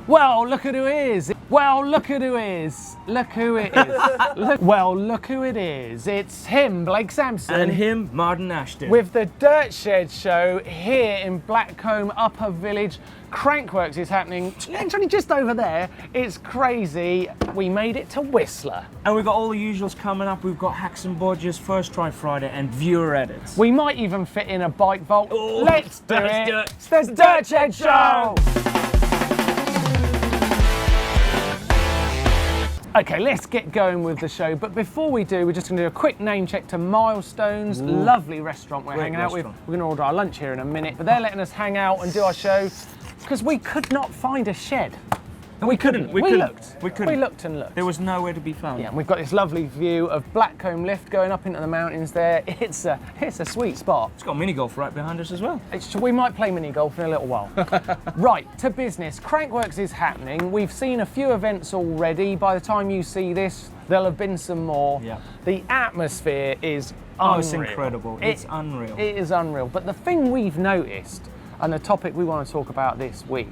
Well, look at who it is. Well, look at who it is. Look who it is. Well, look who it is. It's him, Blake Sampson. And him, Martyn Ashton. With the Dirt Shed show here in Blackcomb, Upper Village. Crankworx is happening literally just over there. It's crazy. We made it to Whistler. And we've got all the usuals coming up. We've got Hacks and Bodgers, First Try Friday, and viewer edits. We might even fit in a bike vault. Oh, let's do it. It's the Dirt Shed show. Okay, let's get going with the show. But before we do, we're just going to do a quick name check to Milestones. Ooh. Lovely restaurant we're Great hanging out with. restaurant. We're going to order our lunch here in a minute. But they're letting us hang out and do our show because we could not find a shed. We couldn't. We looked. We couldn't. We looked and looked. There was nowhere to be found. Yeah, and we've got this lovely view of Blackcomb Lift going up into the mountains there. It's a sweet spot. It's got mini golf right behind us as well. We might play mini golf in a little while. Right, to business. Crankworx is happening. We've seen a few events already. By the time you see this, there'll have been some more. Yeah. The atmosphere is unreal. Oh, it's incredible. It's unreal. It is unreal. But the thing we've noticed, and the topic we want to talk about this week,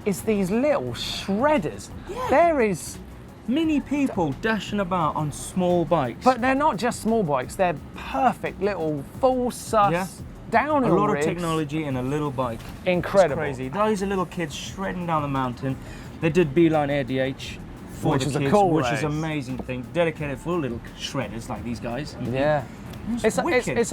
is these little shredders. Yeah. There is many people dashing about on small bikes. But they're not just small bikes, they're perfect little full sus downhill A lot rigs. of technology in a little bike. Incredible. It's crazy. Those are little kids shredding down the mountain. They did Beeline ADH for Which the is a kids, cool which race. is an amazing thing. Dedicated for little shredders like these guys. Yeah. It's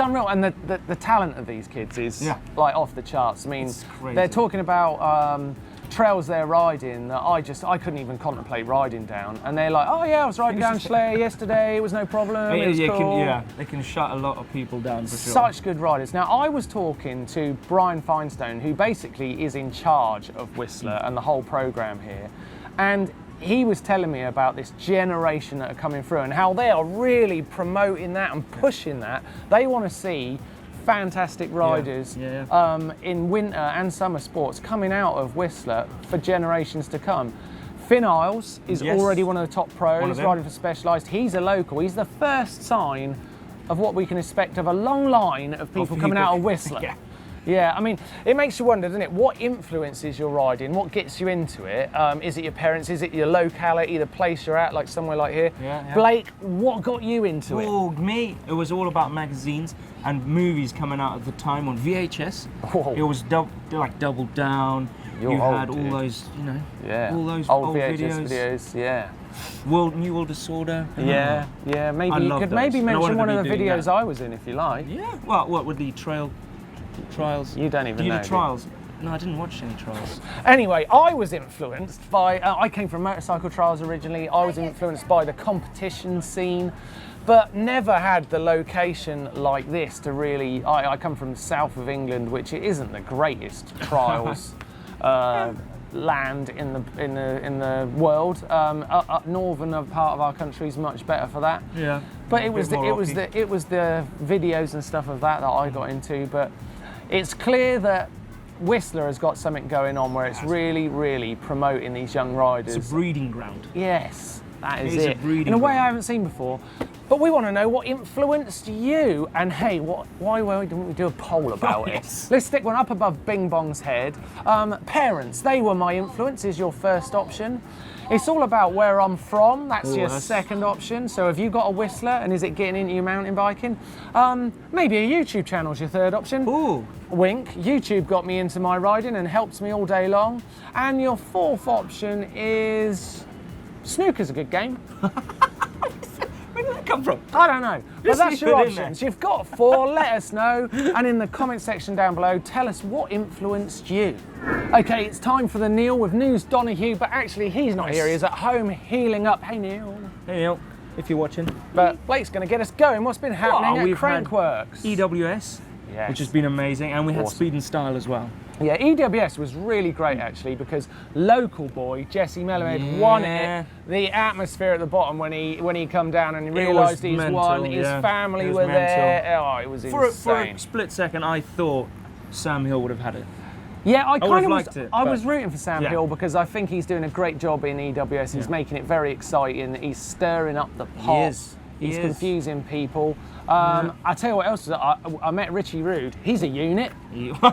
unreal, and the talent of these kids is like off the charts. I mean, It's crazy. they're talking about trails they're riding that I couldn't even contemplate riding down, and they're like, oh yeah, I was riding down Schley yesterday, it was no problem, it was cool. They can shut a lot of people down for sure. Such good riders. Now, I was talking to Brian Finestone, who basically is in charge of Whistler and the whole program here, and he was telling me about this generation that are coming through and how they are really promoting that and pushing that. They want to see fantastic riders in winter and summer sports coming out of Whistler for generations to come. Finn Isles is already one of the top pros riding for Specialised. He's a local. He's the first sign of what we can expect of a long line of people coming out of Whistler. Yeah, I mean, it makes you wonder, doesn't it? What influences your riding? What gets you into it? Is it your parents? Is it your locality, the place you're at, like somewhere like here? Blake, what got you into it? Oh, me, it was all about magazines and movies coming out at the time on VHS. Whoa. It was like Double Down. You're you old, had all dude. those, all those old VHS videos, yeah. New World Disorder. Yeah, maybe you could maybe mention one of the videos I was in if you like. Yeah, well, what with the trials? You don't even know. The trials. No, I didn't watch any trials. Anyway, I was influenced by, I came from motorcycle trials originally, I was influenced by the competition scene, but never had the location like this to really, I come from the south of England, which it isn't the greatest trials land in the world. Up northern part of our country is much better for that. Yeah. But it was the videos and stuff of that I got into, but it's clear that Whistler has got something going on where it's really, really promoting these young riders. It's a breeding ground. Yes, that is it. In a way I haven't seen before. But we want to know what influenced you, and hey, why didn't we do a poll about it? Let's stick one up above Bing Bong's head. Parents, they were my influence, is your first option. It's all about where I'm from, that's your second option. So have you got a Whistler, and is it getting into your mountain biking? Maybe a YouTube channel's your third option. Ooh. Wink, YouTube got me into my riding and helps me all day long. And your fourth option is snooker's a good game. Where did that come from? I don't know, but that's your options. You've got four, let us know, and in the comment section down below, tell us what influenced you. Okay, it's time for the Neil with News Donahue, but actually he's not here, he's at home healing up. Hey Neil. Hey Neil, if you're watching. But Blake's going to get us going. What's been happening at Crankworx? EWS, which has been amazing, and we had Speed and Style as well. Yeah, EWS was really great actually because local boy Jesse Mellowhead won it. The atmosphere at the bottom when he come down and he realised he's won. His family were there. Oh, it was insane. For a split second, I thought Sam Hill would have had it. Yeah, I was rooting for Sam Hill because I think he's doing a great job in EWS. He's making it very exciting. He's stirring up the pot. He's confusing people. I tell you what else, I met Richie Rude. He's a unit.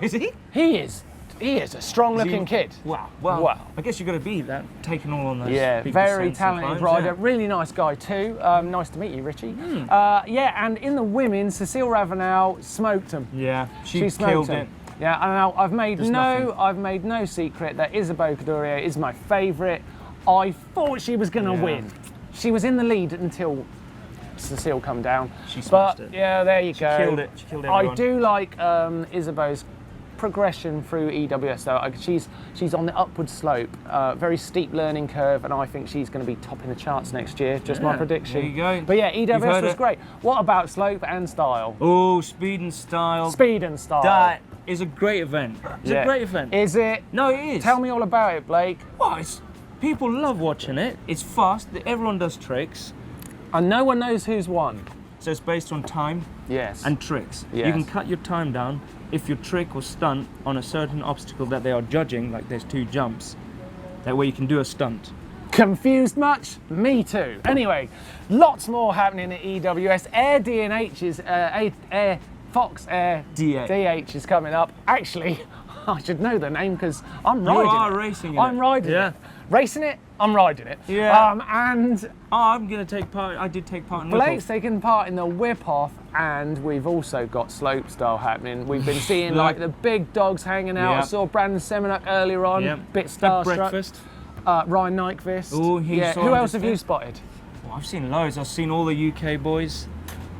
Is he? He is He is a strong-looking kid. Wow. Well, Wow. I guess you've got to be that, taking all on those. Yeah, big very descents talented sometimes, rider. yeah. Really nice guy too. Nice to meet you, Richie. Yeah, and in the women, Cecile Ravenel smoked him. Yeah, she smoked killed him. it. Yeah, and now I've made nothing. I've made no secret that Isabeau Cadurier is my favourite. I thought she was going to win. She was in the lead until Cecile come down. She smashed it. Yeah, there you go. Killed it. She killed everyone. I do like Isabeau's progression through EWS though. She's on the upward slope, very steep learning curve, and I think she's going to be topping the charts next year. Just my prediction. There you go. But yeah, You've EWS heard was it. great. What about slope and style? Oh, speed and style. Speed and style. That is a great event. It's a great event. Is it? No, it is. Tell me all about it, Blake. Well, people love watching it. It's fast. Everyone does tricks. And no one knows who's won. So it's based on time Yes. and tricks. Yes. You can cut your time down if your trick or stunt on a certain obstacle that they are judging, like there's 2 jumps. That way you can do a stunt. Confused much? Me too. Anyway, lots more happening at EWS. Air D&H is Air Fox Air DH is coming up. Actually, I should know the name because I'm riding it. You are racing it. I'm riding it. Racing it, I'm riding it. Yeah. And I'm going to take part. I did take part in Blake's taking part in the whip-off, and we've also got slope style happening. We've been seeing like the big dogs hanging out. I saw Brandon Semenuk earlier on, bit starstruck. Breakfast. Ryan Nyquist. Oh, Who else have you spotted? Oh, I've seen loads. I've seen all the UK boys.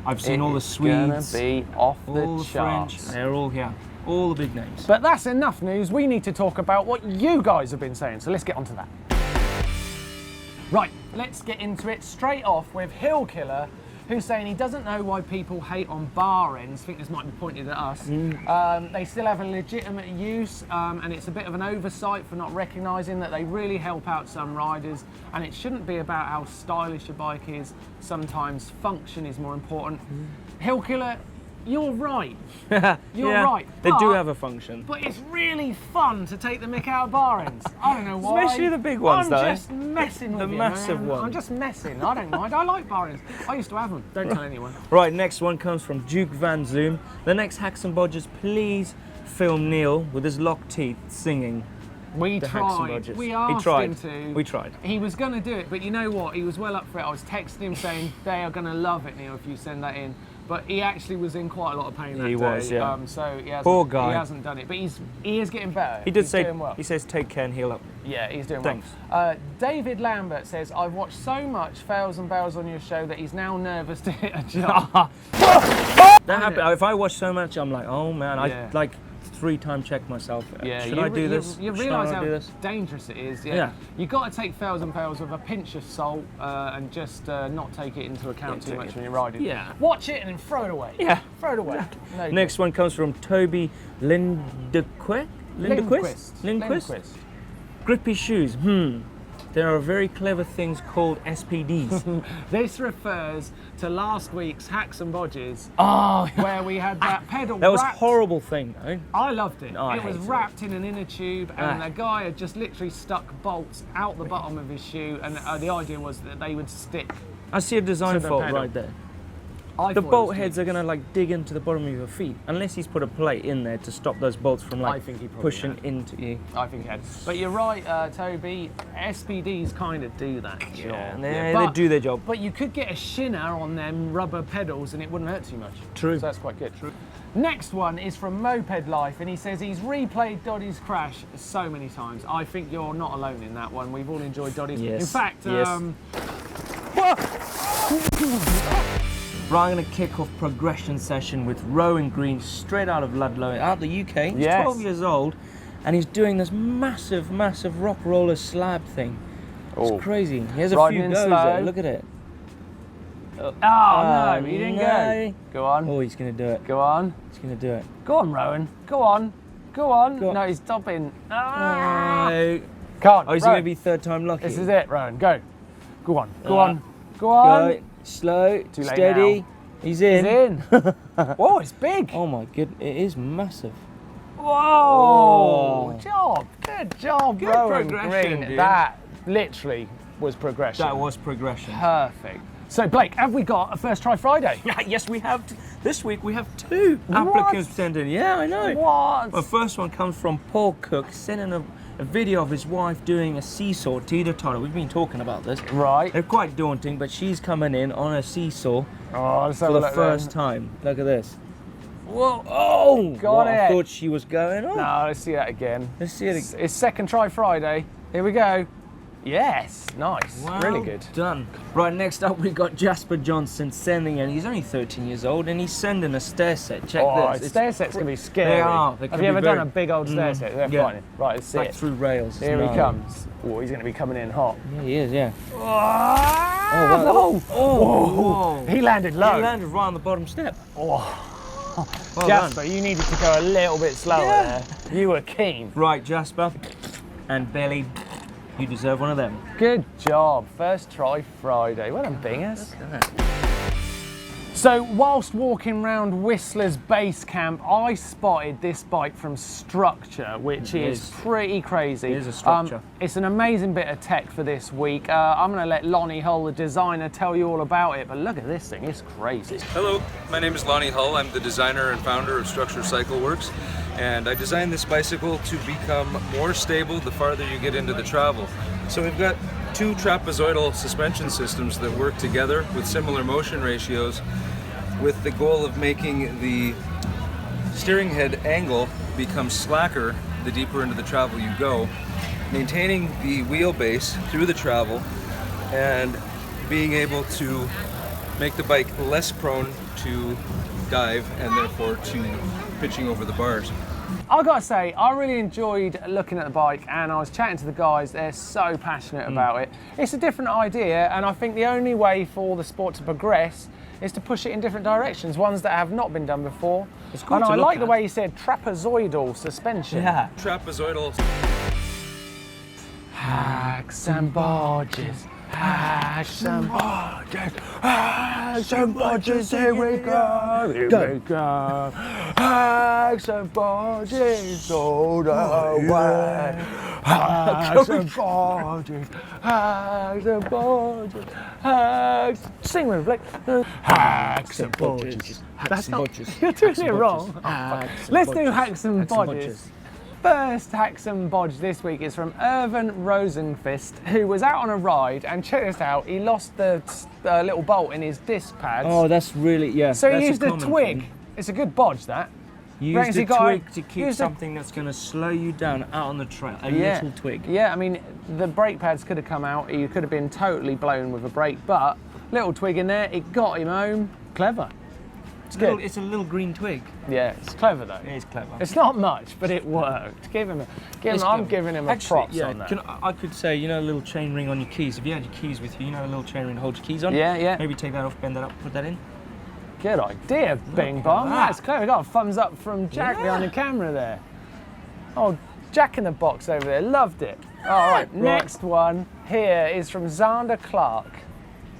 I've seen all the Swedes. Gonna be off the all the charts. French. They're all here. All the big names. But that's enough news. We need to talk about what you guys have been saying. So let's get on to that. Right, let's get into it straight off with Hill Killer, who's saying he doesn't know why people hate on bar ends. I think this might be pointed at us. They still have a legitimate use, and it's a bit of an oversight for not recognising that they really help out some riders, and it shouldn't be about how stylish a bike is. Sometimes function is more important. Hill Killer, you're right. You're right. They do have a function. But it's really fun to take the mick out of bar ends. I don't know why. Especially the big ones, though. I'm just messing with The you, massive man. ones. I'm just messing. I don't mind. I like bar ends. I used to have them. Don't tell anyone. Right, next one comes from Duke Van Zoom. The next Hacks and Bodgers, please film Neil with his locked teeth singing. We the Hacks and tried. Bodgers. We asked him to. We tried. He was going to do it, but you know what? He was well up for it. I was texting him saying, they are going to love it, Neil, if you send that in. But he actually was in quite a lot of pain that day. He was, yeah. So he hasn't, Poor guy. He hasn't done it, but he is getting better. He did He's say, doing well. he says take care and heal up. Yeah, he's doing Thanks. well. David Lambert says, I've watched so much fails and bails on your show that he's now nervous to hit a jump. That happened. If I watch so much, I'm like, oh man, Yeah. I like 3-time check myself. Should I do this? You Should realise I how do this? dangerous it is. Yeah. Yeah. You've got to take fails and fails with a pinch of salt and just not take it into account too much when you're riding. Yeah. Watch it and then throw it away. Yeah. Throw it away. No Next one comes from Toby Lindquist. Lindquist. Grippy shoes. There are very clever things called SPDs. This refers to last week's Hacks and Bodgers, Oh, where we had that pedal that was a wrapped. horrible thing, though. I loved it. I It was hated it. wrapped in an inner tube, and the guy had just literally stuck bolts out the bottom of his shoe, and the idea was that they would stick. I see a design To the fault pedal. right there. I The thought it bolt was heads good. are gonna like dig into the bottom of your feet, unless he's put a plate in there to stop those bolts from I like think he probably pushing had. into you. I think it had. But you're right, Toby. SPDs kind of do that job. And they do their job. But you could get a shinner on them rubber pedals, and it wouldn't hurt too much. True. So that's quite good. True. Next one is from Moped Life, and he says he's replayed Doddy's crash so many times. I think you're not alone in that one. We've all enjoyed Doddy's. Yes. In fact, Yes. Right, I'm going to kick off progression session with Rowan Green, straight out of Ludlow, out the UK. He's Yes. 12 years old, and he's doing this massive, massive rock roller slab thing. Oh. It's crazy. He has a Riding few in goes slow. there. Look at it. Oh, no, he didn't no. go. Go on. Oh, he's going to do it. Go on. He's going to do it. Go on, Rowan. Go on. Go on. Go on. No, he's stopping. Ah. No. Come on. Oh, he's Rowan. going to be third time lucky. This is it, Rowan. Go. Go on. Go on. Go on. Go. Slow. Too late Steady. now. He's in. He's in. Whoa, it's big. Oh my goodness, it is massive. Whoa. Oh. Job. Good job, Good Rowan progression, Green. dude. That literally was progression. That was progression. perfect. So Blake, have we got a First Try Friday? Yeah, yes, we have. This week we have 2 applicants sent in. Yeah, I know. What? The first one comes from Paul Cook, sending a video of his wife doing a seesaw teeter-totter. We've been talking about this. Right. They're quite daunting, but she's coming in on a seesaw Oh, for the first time. Look at this. Whoa. Oh, Got it. I thought she was going on. No, let's see that again. Let's see it again. It's Second Try Friday. Here we go. Yes, nice. Well Really good. done. Right, next up we got Jasper Johnson sending in. He's only 13 years old and he's sending a stair set. Check this. Stair sets can be scary. They are. They Have can you be ever very- done a big old stair set? They're yeah. fine. Right, let's see Like it. through rails. Here he No. comes. Oh, he's going to be coming in hot. Yeah, he is, yeah. Oh, wow. oh. He landed low. He landed right on the bottom step. Oh. Well Jasper, done. you needed to go a little bit slower there. You were keen. Right, Jasper and Belly, you deserve one of them. Good job. First Try Friday. Well done, Bingers. So whilst walking around Whistler's base camp, I spotted this bike from Structure, which is pretty crazy. It is a Structure. It's an amazing bit of tech for this week. I'm going to let Lonnie Hull, the designer, tell you all about it, but look at this thing, it's crazy. Hello, my name is Lonnie Hull. I'm the designer and founder of Structure Cycleworks, and I designed this bicycle to become more stable the farther you get into the travel. So we've got 2 trapezoidal suspension systems that work together with similar motion ratios, with the goal of making the steering head angle become slacker the deeper into the travel you go, maintaining the wheelbase through the travel and being able to make the bike less prone to dive and therefore to pitching over the bars. I gotta say, I really enjoyed looking at the bike, and I was chatting to the guys. They're so passionate about it. It's a different idea, and I think the only way for the sport to progress is to push it in different directions, ones that have not been done before. It's cool and to I look like the at. way you said trapezoidal suspension. Yeah. Trapezoidal. Hacks and bodges, hacks and bodges, hacks and bodges, here we go, here we go. Hacks and bodges all the way. Hacks and bodges, hacks and bodges, hacks. Sing with me, Blake. Hacks and bodges. That's not, you're doing it wrong. Let's do hacks and bodges. First hacks and bodge this week is from Irvin Rosenqvist, who was out on a ride, and check this out, he lost the little bolt in his disc pads. Oh, that's really, yeah. so that's he used a a common twig. thing. It's a good bodge, that. You Reckons used he a got twig to keep used a- something that's going to slow you down out on the trail. A little twig. Yeah, I mean, the brake pads could have come out, you could have been totally blown with a brake, but little twig in there, it got him home. Clever. It's good. It's a little green twig. Yeah, it's clever though. It is clever. It's not much, but it worked. I'm giving him a props on that. I could say, you know, a little chain ring on your keys. If you had your keys with you, you know, a little chain ring to hold your keys on. Yeah, yeah. Maybe take that off, bend that up, put that in. Good idea, Bing at Bong. that. That's clever. We got a thumbs up from Jack behind the camera there. Oh, Jack in the box over there. Loved it. All right, next one here is from Xander Clark.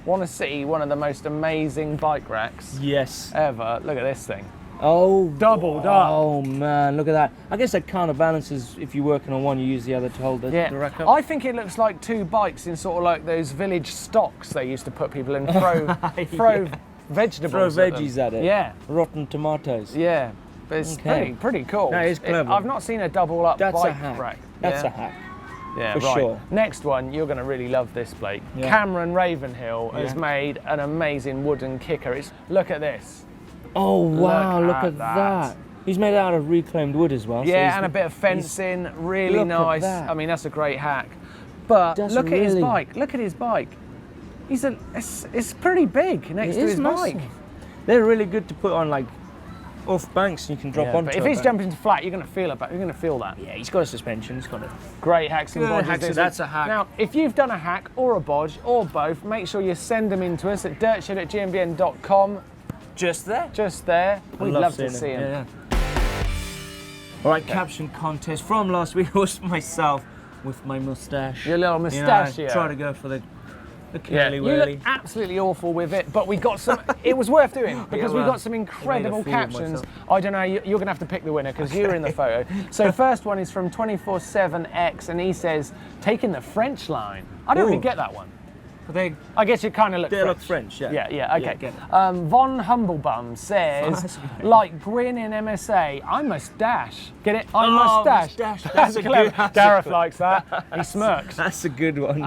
Want to see one of the most amazing bike racks Yes. ever. Look at this thing. Oh, Doubled up. Oh man, look at that. I guess that counterbalances if you're working on one, you use the other to hold the rack up. I think it looks like 2 bikes in sort of like those village stocks they used to put people in, throw vegetables. Throw veggies at it. Yeah, Rotten tomatoes. yeah. But it's Okay. pretty cool. That is clever. I've not seen a double up That's bike a hack. rack. That's Yeah. a hack. Yeah, For right. sure. Next one, you're going to really love this, Blake. Yeah. Cameron Ravenhill has Yeah. made an amazing wooden kicker. Look at this. Oh wow, look at at that. that. He's made it out of reclaimed wood as well. so Yeah, he's- and a bit of fencing, really Look at nice. that. I mean, that's a great hack. But That's look at his really- bike. Look at his bike. It's pretty big next It to is his massive. bike. They're really good to put on like off banks and you can drop Yeah, onto but if it, he's jumping flat, you're going to feel it. You're going to feel that. Yeah, he's got a suspension, he's got it. Great hacks and Good bodges. hacks, this that's week. a hack. Now, if you've done a hack or a bodge or both, make sure you send them in to us at dirtshed@gmbn.com. Just there. Just there. We'd love to see seeing them. Yeah. All right, caption contest from last week was myself with my moustache. Your little mustachio. You know, try to go for the Yeah, curly you whirly. look absolutely awful with it, but we got some. It was worth doing because we well, got some incredible fool of captions. myself. I don't know. You're going to have to pick the winner because you're in the photo. So first one is from 24/7X, and he says taking the French line. I don't really Ooh. get that one. I guess you kind of look They French. look French, yeah. Yeah, okay. get it. Von Humblebum says, That's a good name. like Gwyn in MSA, I must dash. Get it? I must dash. Mustache. That's a clever. good- that's a Gareth good- likes that. He smirks. That's a good one.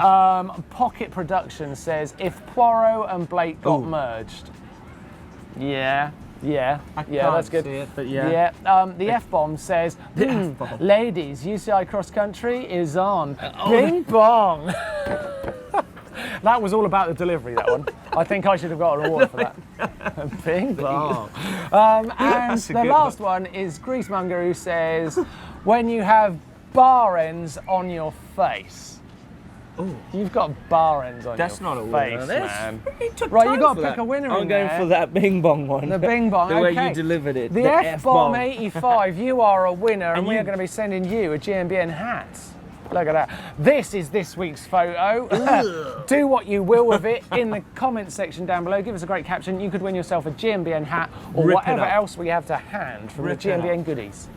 Pocket Production says, if Poirot and Blake got Ooh. merged. Yeah, I that's can't good. see it, but yeah. The F-bomb says, The F-bomb. ladies, UCI cross country is on. Bing bong. That was all about the delivery, that one. I think I should have got an award for that. Bing bong. And That's a the good last one is Greasemonger, who says, when you have bar ends on your face. Ooh. You've got bar ends on That's your not a face, winner. man. Took Right, time you got for to pick that. a winner I'm in going there. for that Bing Bong one. The Bing Bong, The way okay. you delivered it. The F-bomb 85, you are a winner, and And we are you- going to be sending you a GMBN hat. Look at that. This is this week's photo. Do what you will with it in the comments section down below. Give us a great caption. You could win yourself a GMBN hat or Rip it whatever up. else we have to hand from Rip the it GMBN goodies.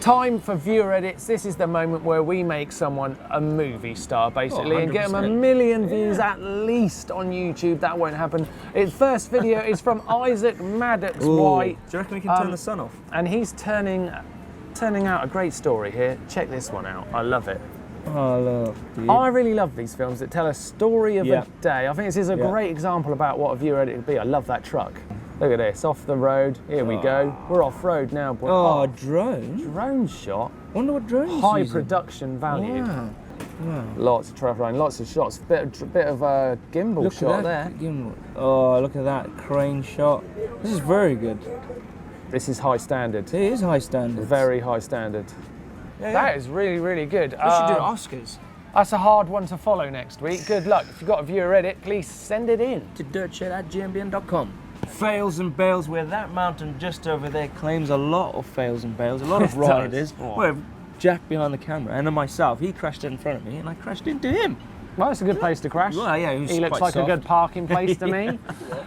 Time for viewer edits. This is the moment where we make someone a movie star, basically, and get them a 100%. million views at least on YouTube. That won't happen. Its first video is from Isaac Maddox White, Do you reckon we can turn the sun off? and he's turning out a great story here. Check this one out. I love it. Oh, look, dude. I really love these films that tell a story of Yeah. a day. I think this is a Yeah. great example about what a viewer edit would be. I love that truck. Look at this, off the road. Here we go. We're off road now, boy. Oh, drone? Drone shot. Wonder what drone High using. production value. Wow. Wow. Lots of travel line, lots of shots. Bit of a gimbal Look shot at there. that. Gimbal. Oh, look at that crane shot. This is very good. This is high standard. It is high standard. Very high standard. Yeah, That is really, really good. We should do Oscars. That's a hard one to follow next week. Good luck. If you've got a viewer edit, please send it in. To dirtshit@gmbn.com. Fails and bails, where that mountain just over there claims a lot of fails and bails, a lot of It does. riders. Oh. Where Jack behind the camera, and then myself, he crashed in front of me and I crashed into him. Well, it's a good place to crash. Well, yeah, He looks quite like soft. a good parking place to me.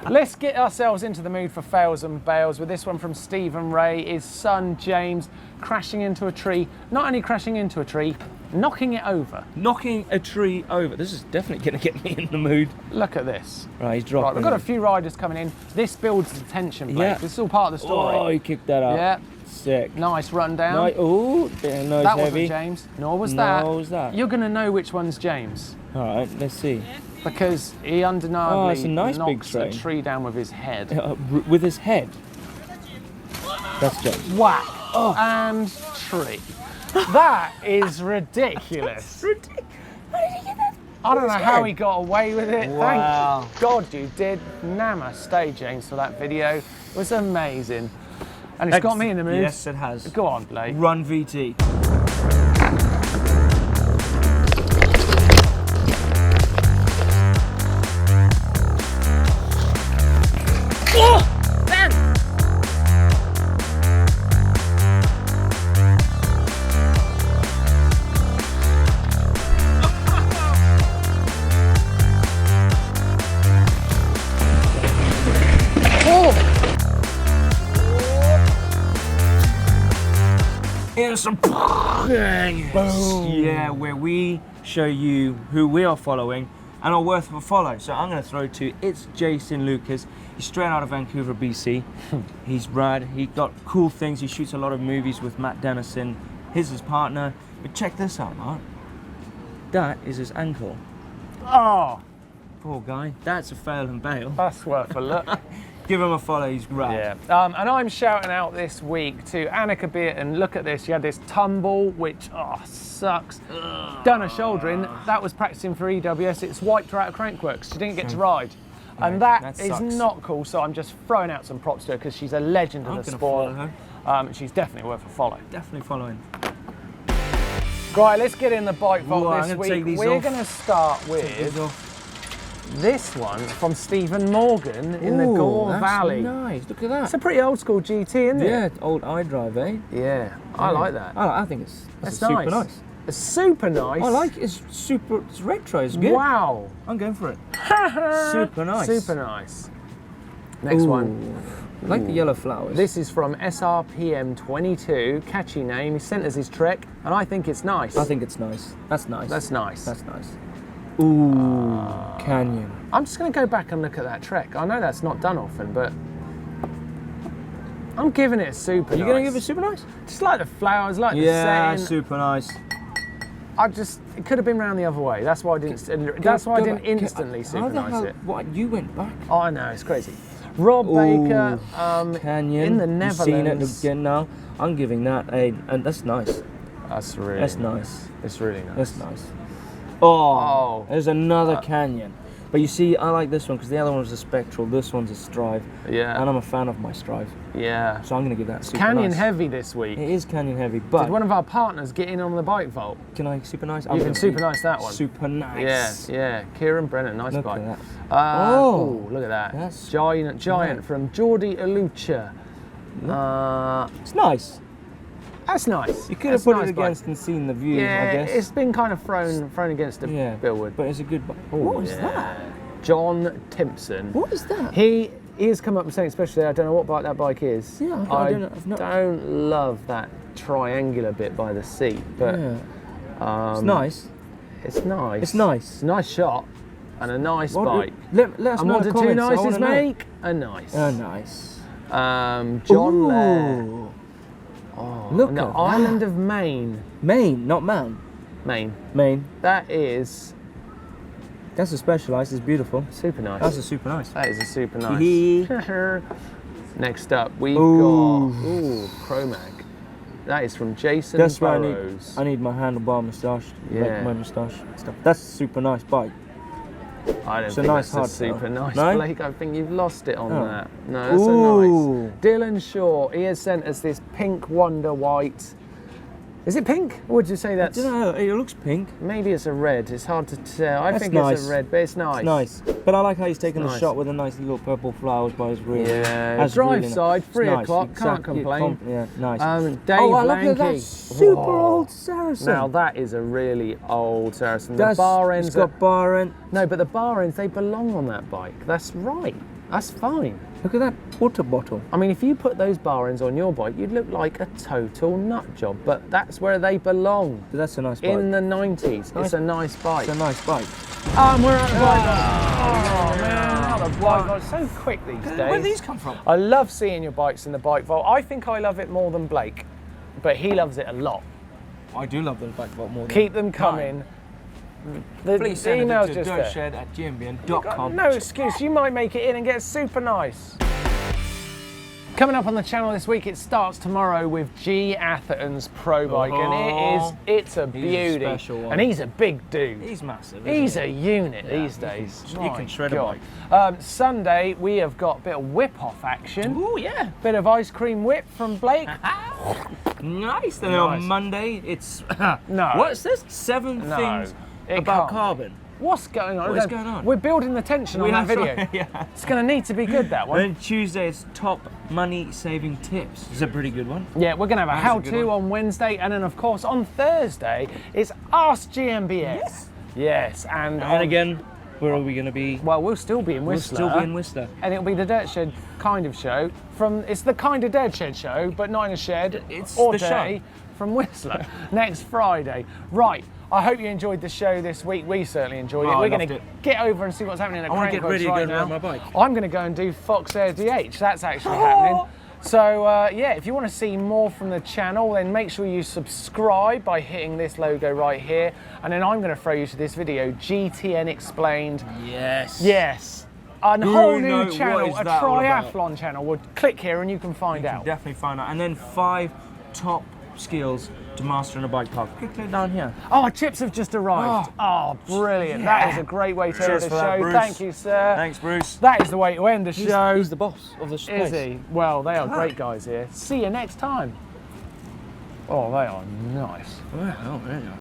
Let's get ourselves into the mood for fails and bails with this one from Stephen Ray. His son James crashing into a tree. Not only crashing into a tree, knocking it over. Knocking a tree over. This is definitely going to get me in the mood. Look at this. Right, he's Right, dropping. we've got a few riders coming in. This builds the tension, Blake. Yeah. This is all part of the story. Oh, he kicked that up. Yeah. Sick. Nice run down. Nice. Oh, bit of nose That heavy. wasn't James, nor was Nor that. was that. You're going to know which one's James All right, let's see. because he Oh, undeniably it's a nice big knocks train. a tree down with his head. With his head. That's James. Whack and tree. That is ridiculous. I don't know how he got away with it. Wow. Thank God you did. Namaste, James, for that video. It was amazing. And it's got me in the mood. Yes, it has. Go on, Blake. Run VT. And some boom. Yeah, where we show you who we are following and are worth a follow. So I'm going to throw to it's Jason Lucas. He's straight out of Vancouver, BC. He's rad. He got cool things. He shoots a lot of movies with Matt Dennison. He's his partner. But check this out, Mark. That is his ankle. Oh, Poor guy. That's a fail and bail. that's worth a look. Give him a follow. He's rad. Yeah. And I'm shouting out this week to Annika Beaton. Look at this. She had this tumble, which sucks. Done a shouldering. That was practicing for EWS. It's wiped her out of Crankworx. She didn't get to ride. And that that is sucks. not cool. So I'm just throwing out some props to her because she's a legend of I'm the gonna sport. follow her. She's definitely worth a follow. Definitely following. Right, let's get in the bike vault Ooh, I'm this gonna week. take these We're off. going to start with this one from Stephen Morgan in the Gore Valley. Nice. Look at that. It's a pretty old school GT, isn't it? Yeah, old iDrive, eh? Yeah, I like that. I think it's That's super nice. nice. It's super nice. I like it. It's super. It's retro. It's good. Wow. I'm going for it. Super nice. Super nice. Next one. I like the yellow flowers. This is from SRPM22. Catchy name. He sent us his Trek, and I think it's nice. I think it's nice. That's nice. That's nice. That's nice. Ooh, Canyon. I'm just going to go back and look at that Trek. I know that's not done often, but I'm giving it a super nice. You going to give it super nice? Just like the flowers, like the Yeah, setting. super nice. It could have been round the other way. That's why I didn't. That's why I didn't instantly super nice it. What? You went back? Oh, I know, it's crazy. Rob Baker, Canyon. in the You've seen it Netherlands. again now. I'm giving that a, and that's nice. That's really. That's nice. It's really nice. That's nice. Oh, there's another Canyon. But you see, I like this one because the other one was a Spectral. This one's a Strive. Yeah. And I'm a fan of my Strive. Yeah. So I'm going to give that super Canyon nice. heavy this week. It is Canyon heavy, but Did one of our partners get in on the bike vault? can I super nice? You can super nice that one. Super nice. Yeah. Kieran Brennan, nice Look bike. at that. Oh, look at that. That's Giant right. from Jordi Alucha. It's nice. That's nice. You could have put it against and seen the view, I guess. It's been kind of thrown against a billboard. But it's a good bike. What is that? John Timpson. What is that? He has come up with something special there. I don't know what bike that bike is. Yeah, I don't love that triangular bit by the seat, but it's nice. It's nice. It's nice. It's a nice shot and a nice bike. Let us And know what in do the two comments. nices make? A nice. Nice. John Lair. Oh, Look the at island that. of Maine. Maine, not Mount. Maine. That is That's a Specialized. It's beautiful. super nice. That's a super nice. That is a super nice. Next up, we've got Chromag. That is from Jason That's where Burrows. I need my handlebar moustache. Yeah. Make my moustache stuff. That's a super nice bike. I don't It's think a nice that's a hardtail. super nice, No? Blake. I think you've lost it on Oh. that. No, that's a Ooh. nice. Dylan Shaw, he has sent us this pink Wonder White. Is it pink? Or would you say I that's... don't know. It looks pink. Maybe it's a red. It's hard to tell. I That's think nice. it's a red, but it's nice. It's nice. But I like how he's taken the nice. shot with a nice little purple flowers by his rear. Yeah, That's drive really nice. side, It's 3 nice. o'clock, can't Exactly. complain. Yeah, nice. Dave oh, I look at that Lanky. super Whoa. old Saracen. Now that is a really old Saracen. That's, the bar ends it's got bar end. No, but the bar ends, they belong on that bike. That's right. That's fine. Look at that water bottle. I mean, if you put those bar ends on your bike, you'd look like a total nut job. But that's where they belong. But that's a nice bike. In the 90s. It's a nice bike. It's a nice bike. We're out of bike. Oh, man. Out of bike vault. So quick these days. Where did these come from? I love seeing your bikes in the bike vault. I think I love it more than Blake, but he loves it a lot. I do love the bike vault more. Keep them coming. Please send email's it to just there. doshed@gmbn.com. No excuse, you might make it in and get super nice. Coming up on the channel this week, it starts tomorrow with G. Atherton's pro bike, and it's a beauty. a special one. And he's a big dude. He's massive. He's a unit these days. He can shred a God. bike. Sunday, we have got a bit of whip-off action. Oh yeah. Bit of ice cream whip from Blake. Nice. Then Nice. on Monday, it's No. What's this? 7 No, things it about can't. carbon. What's going on? What is going on? We're building the tension on that video. Yeah. It's going to need to be good, that one. Then Tuesday is top money saving tips. It's a pretty good one. Yeah, we're going to have a That's a good how-to one. on Wednesday, and then of course on Thursday it's Ask GMBS. Yes, and again, where are we going to be? well, we'll still be in Whistler. We'll still be in Whistler. And it'll be the Dirt Shed kind of show. It's the kind of Dirt Shed show, but not in a shed. It's or the day from Whistler next Friday. Right. I hope you enjoyed the show this week. We certainly enjoyed it. Oh, I We're going loved to it. get over and see what's happening at I want to get Crankworx ready to right go now. ride my bike. I'm going to go and do Fox Air DH. That's actually happening. So yeah, if you want to see more from the channel, then make sure you subscribe by hitting this logo right here. And then I'm going to throw you to this video, GTN Explained. Yes. Yes. A You whole know new what channel, is a that all about? triathlon channel. Well, click here and you can find out. Definitely find out. And then 5 top skills to master in a bike park. Click down here. Oh, chips have just arrived. Oh, brilliant. That is a great way to end Cheers the for that, show. Bruce. Thank you, sir. Thanks, Bruce. That is the way to end the show. He's the boss of the space. Is he? Well, they are great guys here. See you next time. Oh, they are nice. Wow, there you go.